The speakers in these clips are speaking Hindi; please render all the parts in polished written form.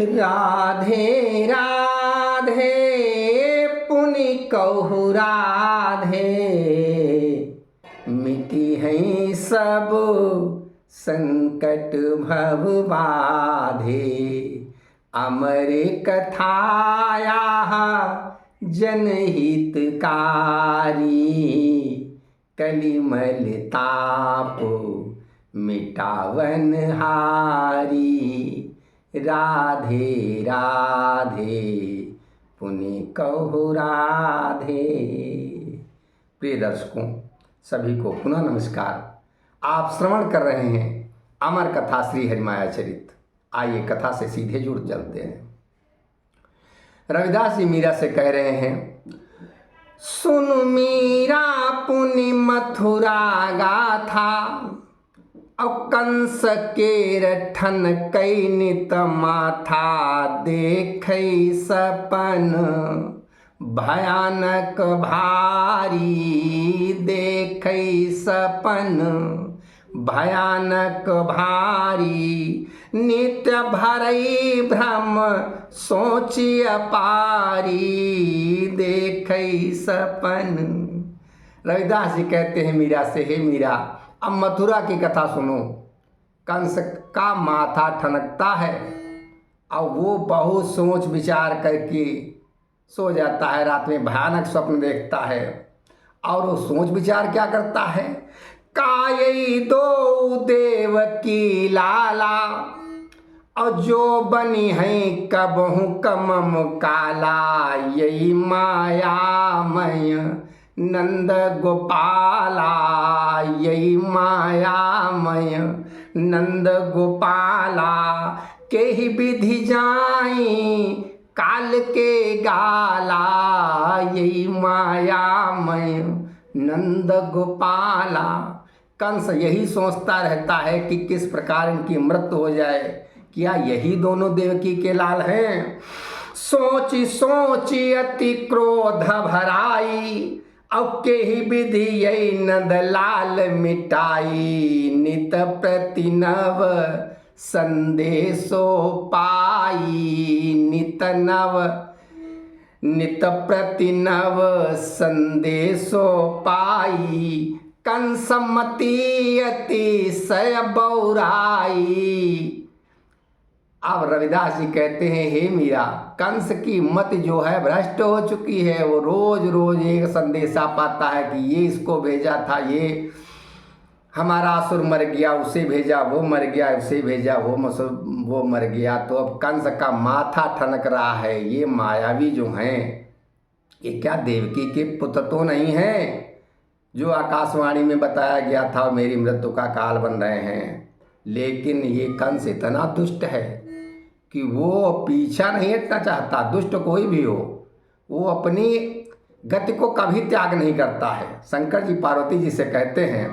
राधे राधे पुनि कहु राधे, मिटी हैं सब संकट भव बाधे। अमर कथाया जनहितकारी, कलिमल ताप मिटावन हारी। राधे राधे पुनि कहु राधे। प्रिय दर्शकों, सभी को पुनः नमस्कार। आप श्रवण कर रहे हैं अमर कथा श्री हरिमाया चरित। आइए कथा से सीधे जुड़ चलते हैं। रविदास जी मीरा से कह रहे हैं, सुन मीरा पुनि मथुरा गाथा, अब कंस केर ठन कई नित माथा। देखै सपन भयानक भारी, देखै सपन भयानक भारी। नित्य भरई भ्रम सोचि अपारी, देखै सपन। रविदास जी कहते हैं मीरा से, हे मीरा, अब मथुरा की कथा सुनो। कंस का माथा ठनकता है और वो बहुत सोच विचार करके सो जाता है। रात में भयानक स्वप्न देखता है और वो सोच विचार क्या करता है, कायई दो देव की लाला, और जो बनी है कबहू कमम काला। यही मायामय नंद गोपाला, यही मायामय नंद गोपाला। के ही विधि जाई काल के गाला, यही मायामय नंद गोपाला। कंस यही सोचता रहता है कि किस प्रकार इनकी मृत्यु हो जाए। क्या यही दोनों देवकी के लाल हैं? सोची सोची अति क्रोध भराई, अब के ही विधि यही नंद लाल मिटाई। नित प्रति नव संदेशो पाई, नित प्रति नव संदेशो पाई। कंसमति अतिशय बौराई। अब रविदास जी कहते हैं, हे मीरा, कंस की मति जो है भ्रष्ट हो चुकी है। वो रोज रोज एक संदेशा पाता है कि ये इसको भेजा था, ये हमारा असुर मर गया, उसे भेजा, वो मर गया, उसे भेजा, वो मर गया। तो अब कंस का माथा ठनक रहा है। ये मायावी जो हैं, ये क्या देवकी के पुत्र तो नहीं हैं जो आकाशवाणी में बताया गया था मेरी मृत्यु का काल बन रहे हैं। लेकिन ये कंस इतना दुष्ट है कि वो पीछा नहीं हटना चाहता। दुष्ट कोई भी हो, वो अपनी गति को कभी त्याग नहीं करता है। शंकर जी पार्वती जी से कहते हैं,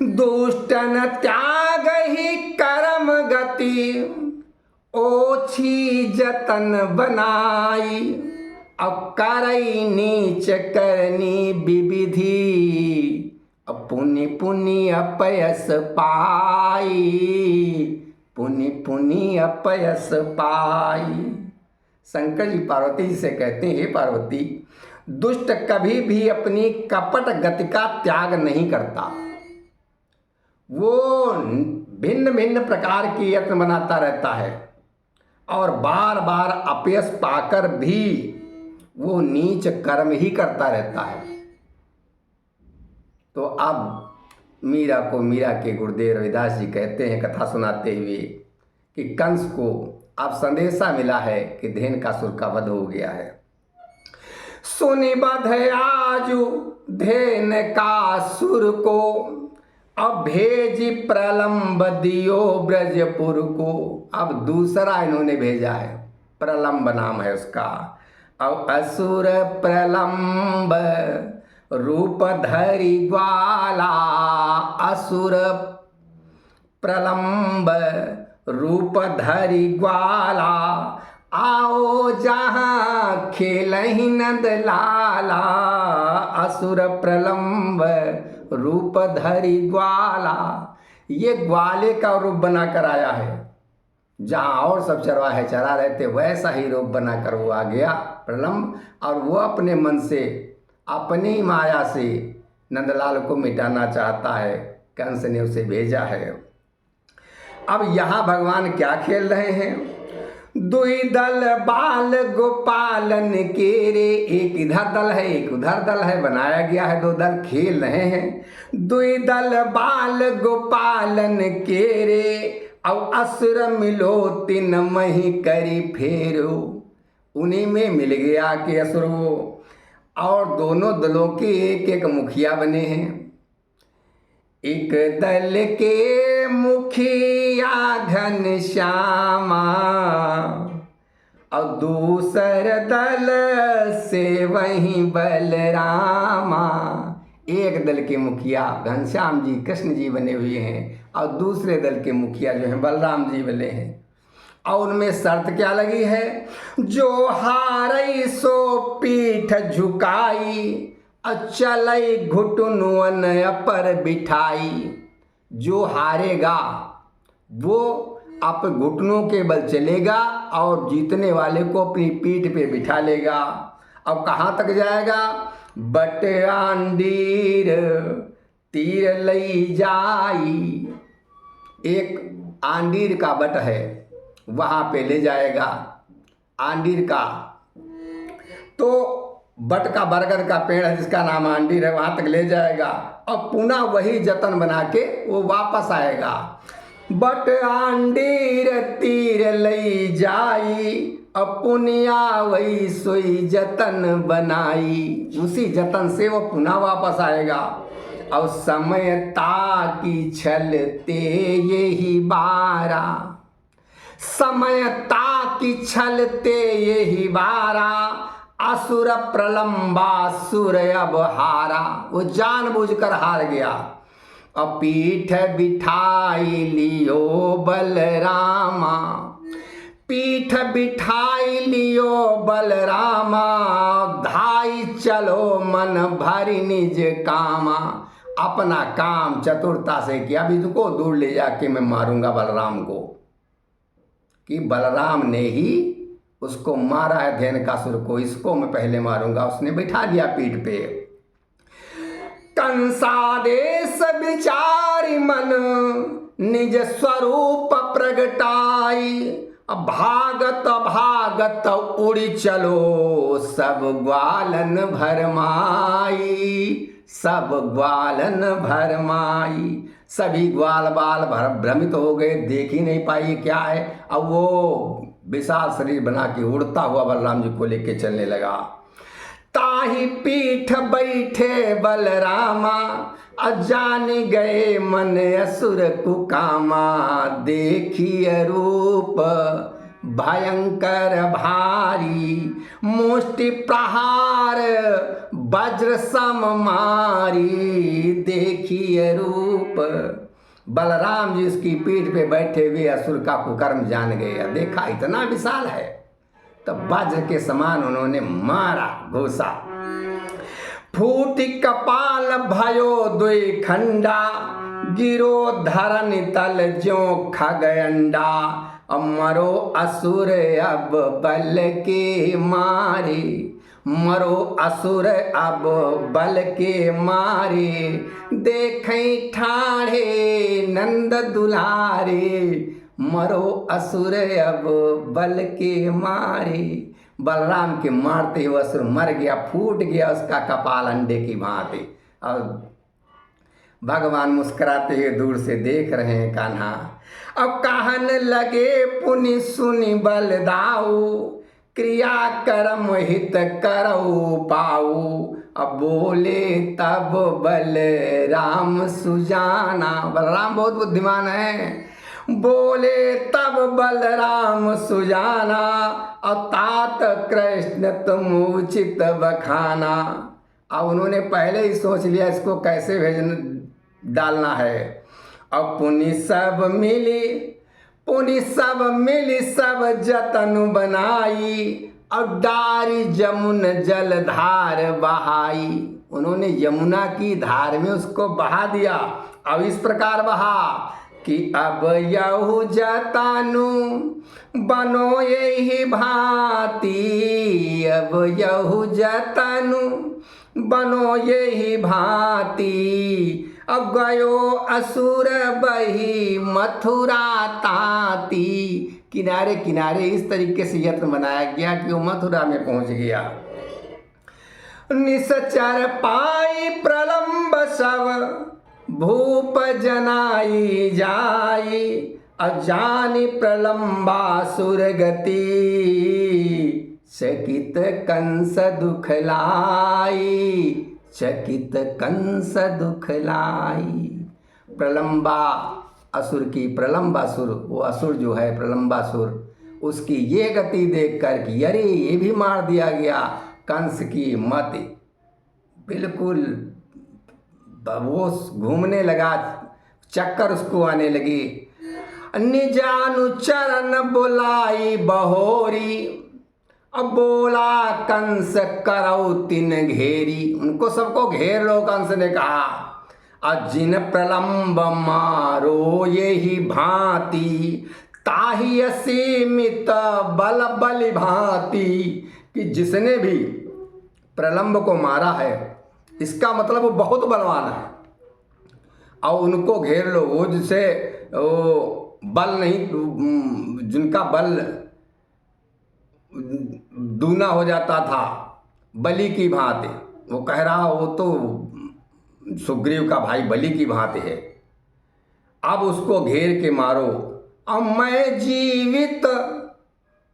दुष्टन त्याग ही कर्म गति, ओछी जतन बनाई। अब करई नीच करनी विविधि, पुनि पुनि अपयस पाई, पुनि पुनि अपयस पाई। शंकर जी पार्वती जी से कहते हैं, हे पार्वती, दुष्ट कभी भी अपनी कपट गति का त्याग नहीं करता। वो भिन्न भिन्न प्रकार की यत्न बनाता रहता है और बार बार अपयश पाकर भी वो नीच कर्म ही करता रहता है। तो अब मीरा को मीरा के गुरुदेव रविदास जी कहते हैं कथा सुनाते हुए कि कंस को अब संदेशा मिला है कि धेनुकासुर का वध हो गया है। सुनि बध आजु धेनुकासुर को, अब भेजी प्रलंब दियो ब्रजपुर को। अब दूसरा इन्होंने भेजा है, प्रलंब नाम है उसका। अब असुर प्रलंब रूप धरि ग्वाला, असुर प्रलंब रूप धरि ग्वाला। आओ जहाँ खेलहि नंद लाला, असुर प्रलंब रूप धरि ग्वाला। ये ग्वाले का रूप बनाकर आया है जहाँ और सब चरवाहे चरा रहे थे वैसा ही रूप बनाकर वो आ गया प्रलम्ब, और वो अपने मन से अपनी माया से नंदलाल को मिटाना चाहता है। कंस ने उसे भेजा है। अब यहाँ भगवान क्या खेल रहे हैं? दुई दल बाल गोपालन के रे, एक इधर दल है एक उधर दल है, बनाया गया है, दो दल खेल रहे हैं। दुई दल बाल गोपालन के रे, अब असुर मिलो तिन मही करी फेरो। उन्हीं में मिल गया कि असुर वो, और दोनों दलों के एक एक मुखिया बने हैं। एक दल के मुखिया घनश्यामा, और दूसर दल से वही बलरामा। एक दल के मुखिया घनश्याम जी कृष्ण जी बने हुए हैं, और दूसरे दल के मुखिया जो हैं बलराम जी बने हैं। और उनमें शर्त क्या लगी है? जो हारई सो पीठ झुकाई, चलई घुटनुअन पर बिठाई। जो हारेगा वो आप घुटनों के बल चलेगा और जीतने वाले को अपनी पीठ पे बिठा लेगा। अब कहाँ तक जाएगा? बट आंडीर तीर लई जाई। एक आंडीर का बट है, वहाँ पे ले जाएगा आंडीर का। तो बट का बरगद का पेड़ है जिसका नाम आंडीर है, वहाँ तक ले जाएगा और पुनः वही जतन बना के वो वापस आएगा। बट आंडीर तीर लई जाई, अपुनिया वही सोई जतन बनाई। उसी जतन से वो पुनः वापस आएगा। और समय ताकि छलते यही बारा, समय ताकि छलते यही बारा, असुर प्रलंबासुर अब हारा। वो जानबूझकर हार गया। और पीठ बिठाई लियो बलरामा, पीठ बिठाई लियो बलरामा, धाई चलो मन भरी निज कामा। अपना काम चतुरता से किया। अभी तुमको दूर ले जाके मैं मारूंगा बलराम को, कि बलराम ने ही उसको मारा है धेनुकासुर को, इसको मैं पहले मारूंगा। उसने बैठा दिया पीठ पे। कंसादेश विचारी मन निज स्वरूप प्रगटाई, भागत भागत उड़ी चलो सब ग्वालन भरमाई, सब ग्वालन भरमाई। सभी ग्वाल बाल भ्रमित हो गए, देख ही नहीं पाई क्या है। अब वो विशाल शरीर बना के उड़ता हुआ बलराम जी को लेके चलने लगा। ताही पीठ बैठे बलरामा, अजान गए मन असुर कुकामा। देखिए रूप भयंकर भारी, मुष्टि प्रहार वज्र सम मारी। देखिए रूप, बलराम जी उसकी पीठ पे बैठे हुए असुर का कुकर्म जान गए। देखा इतना विशाल है, तो वज्र के समान उन्होंने मारा घोसा। फूटी कपाल भयो दुई खंडा, गिरो धरन तल ज्यो खग अंडा। मरो असुर अब बल के मारे, मरो असुर अब बल के मारे। देखें ठाढ़े नंद दुलारे, मरो असुर अब बल के मारे। बलराम के मारते हुए असुर मर गया, फूट गया उसका कपाल अंडे की भांति। और भगवान मुस्कुराते हुए दूर से देख रहे हैं कान्हा। अब कहन लगे पुनि सुनि बलदाऊ, क्रिया कर्म हित करऊ पाऊ। अब बोले तब बलराम सुजाना। बलराम बहुत बुद्धिमान है। बोले तब बलराम सुजाना, अतात कृष्ण तुम उचित बखाना। अब उन्होंने पहले ही सोच लिया इसको कैसे भेजना डालना है। अब पुनि सब मिली, पुनि सब मिली सब जतन बनाई, और डारी जमुन जलधार बहाई। उन्होंने यमुना की धार में उसको बहा दिया। अब इस प्रकार बहा कि अब यहु जतनु बनो यही भांति, अब यहु जतनु बनो यही भांति। अब गयो असुर बही मथुरा ताती। किनारे किनारे इस तरीके से यत्न बनाया गया कि वो मथुरा में पहुंच गया। निश्चर पाई प्रलंब सब भूप जनाई जाई, अजानि प्रलंबासुर गति, चकित कंस दुख लाई, चकित कंस दुख लाई। प्रलंबा असुर की, प्रलंबासुर वो असुर जो है प्रलंबासुर, उसकी ये गति देख कर कि अरे ये भी मार दिया गया, कंस की मत बिल्कुल वो घूमने लगा, चक्कर उसको आने लगी। निजानुचरण बुलाई बहोरी, अब बोला कंस करौ तिन घेरी। उनको सबको घेर लो, कंस ने कहा। अजिन प्रलंब मारो यही भांति, ताहि असीमित बल बलि भांति। कि जिसने भी प्रलंब को मारा है इसका मतलब वो बहुत बलवान है, और उनको घेर लो। वो जिसे वो बल नहीं, जिनका बल दूना हो जाता था बलि की भांति, वो कह रहा वो तो सुग्रीव का भाई बलि की भांति है, अब उसको घेर के मारो। अब मैं जीवित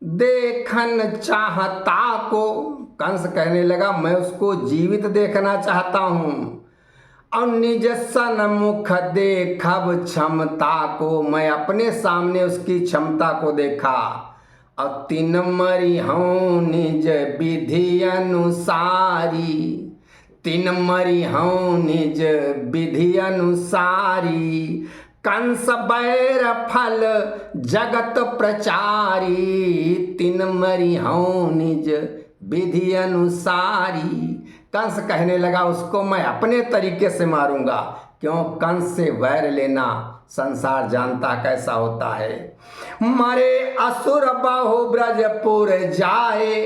देखन चाहता को, कंस कहने लगा मैं उसको जीवित देखना चाहता हूँ। और निज सन्मुख देखब क्षमता को, मैं अपने सामने उसकी क्षमता को देखा। और तीन मरी हूँ निज विधि अनुसारी, तीन मरी हूँ निज विधि अनुसारी। कंस बैर फल जगत प्रचारी, तीन मरी हूँ निज विधि अनुसारी। कंस कहने लगा उसको मैं अपने तरीके से मारूंगा, क्यों कंस से वैर लेना संसार जानता कैसा होता है। मरे असुर बहु ब्रजपुर जाए,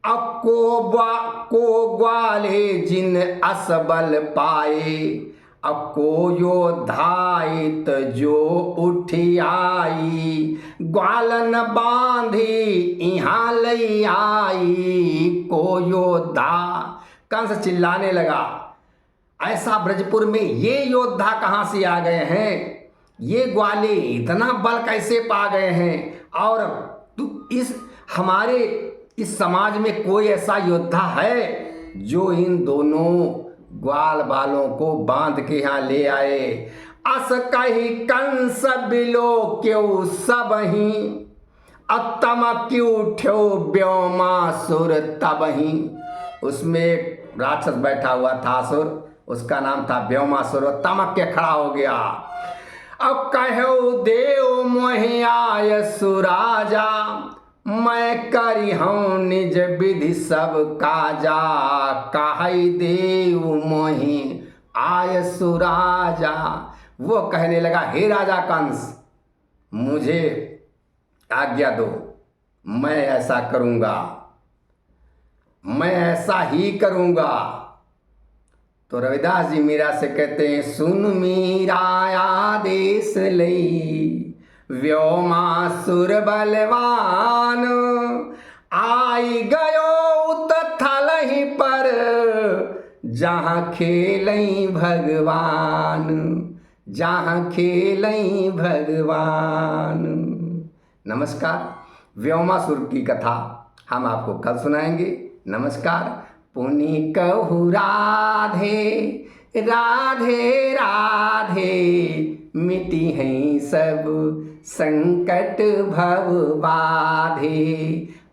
अब को ग्वाले जिन असबल पाए। अब को योद्धाइत जो उठी आई, ग्वालन बांधी यहाँ लई आई। को योद्धा, कंस चिल्लाने लगा ऐसा ब्रजपुर में ये योद्धा कहाँ से आ गए हैं, ये ग्वाले इतना बल कैसे पा गए हैं। और इस हमारे इस समाज में कोई ऐसा योद्धा है जो इन दोनों ग्वाल बालों को बांध के यहाँ ले आए। अस कही कंस बिलो क्यों सबही, अतम क्यों ठ्यो व्योमासुर तबही। उसमें एक राक्षस बैठा हुआ था असुर, उसका नाम था व्योमासुर, तमक के खड़ा हो गया। अब कहो देव मोहि आय सुराजा, मैं करी हूँ निज विधि सब काजा। कहई देव मोहि आय सुराजा, वो कहने लगा हे राजा कंस मुझे आज्ञा दो, मैं ऐसा करूँगा, मैं ऐसा ही करूँगा। तो रविदास जी मीरा से कहते हैं सुन मीरा आदेश लई, व्योमासुर बलवान। आई गयो तथल ही पर, जहाँ खेलई भगवान, जहाँ खेलई भगवान। नमस्कार, व्योमासुर की कथा हम आपको कल सुनाएंगे। नमस्कार। पुनि कहु राधे राधे राधे, मिटी हैं सब संकट भव बाधे।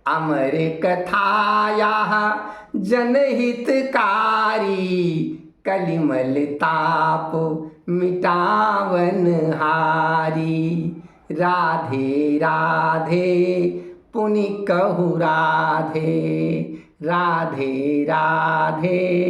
अमर कथाया जनहितकारी, कलिमल ताप मिटावन हारी। राधे राधे पुनि कहु राधे राधे राधे।